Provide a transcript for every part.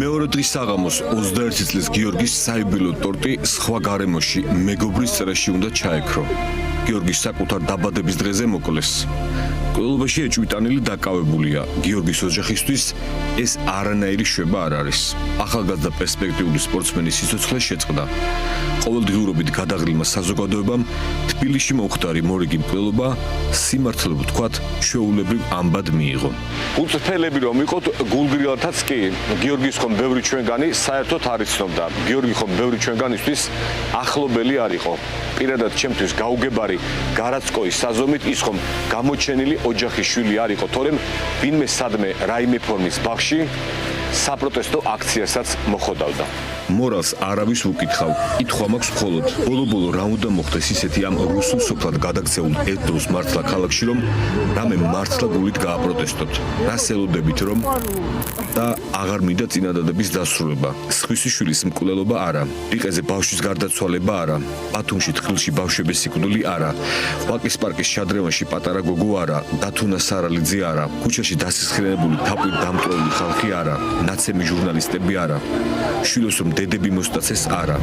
მეორე დღის საღამოს 21 წლის გიორგის საიუბილეო ტორტი სხვა გარემოში მეგობრის წერაში უნდა ჩაექრო. გიორგის საკუთარ დაბადების დღეზე მოკლეს. ყველობაში ეჭვიტანილი დაკავებულია. გიორგის ოჯახისთვის ეს არანაირი შვება არ არის. ახალგაზრდა პერსპექტიული სპორტსმენის სიცოცხლე შეწყდა. ყოველდღიურობით გადაღრილმა საზოგადოებამ თბილისში მომხდარი მორიგი მკვლელობა სიმართლე ვთქვათ ჩვეულებრივ ამბად მიიღო. უწფელები რომ იყოთ გულგრილათაც კი გიორგის ხომ ბევრი ჩვენგანი საერთოდ არ იცნობდა. გიორგი ხომ ბევრი ჩვენგანისთვის ახლობელი არ იყო. პირადად ჩემთვის გაუგებარი გარაცკოის საზომით ის ხომ გამოჩენილი ოჯახის შვილი არ იყო, თორემ ვინმე სადმე რაიმე ფორმის ბაღში საპროტესტო აქციასაც მოხოდავდა. მორალს არავის უკითხავ. კითხვა მაქვს მხოლოდ ბოლო-ბოლო რა უნდა მოხდეს ისეთი ამ რუსულ სოფლად გადაქცეულ ერთდროს მართლა ქალაქში, რომ რამე მართლა გულით გააპროტესტოთ. რას ელოდებით რომ და აღარ მინდა წინადადების დასრულება. სხვისი შვილის მკვლელობა არა. რიყეზე ბავშვის გარდაცვალება არა. ბათუმში თხილში ბავშვების სიკვდილი არა. ვაკის პარკის შადრევანში პატარა გოგო არა. დათუნა სარალიძე არა. ქუჩაში დასისხლენებული თაფლით დამტვრეული ხალხი არა. ნაცემი ჟურნალისტები არა. შვილოს რომ დედები მოსტაცეს არა.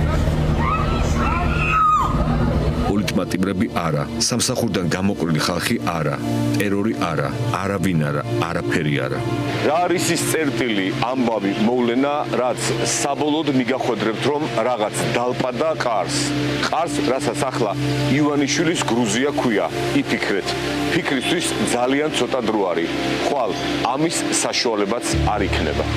პოლიტმატიმრები არა. სამსახურიდან გამოყრილი ხალხი არა. ტერორი არა. არავინ არა. არაფერი არა. რა არის ის წერტილი ამბავი მოვლენა, რაც საბოლოოდ მიგახვედრებთ რომ რაღაც დალპადა ყარს. ყარს, რასაც ახლა ივანიშვილის გრუზია ქვია. იფიქრეთ. ფიქრისთვის ძალიან ცოტა დრო არის. ხვალ ამის საშუალებაც არ იქნება.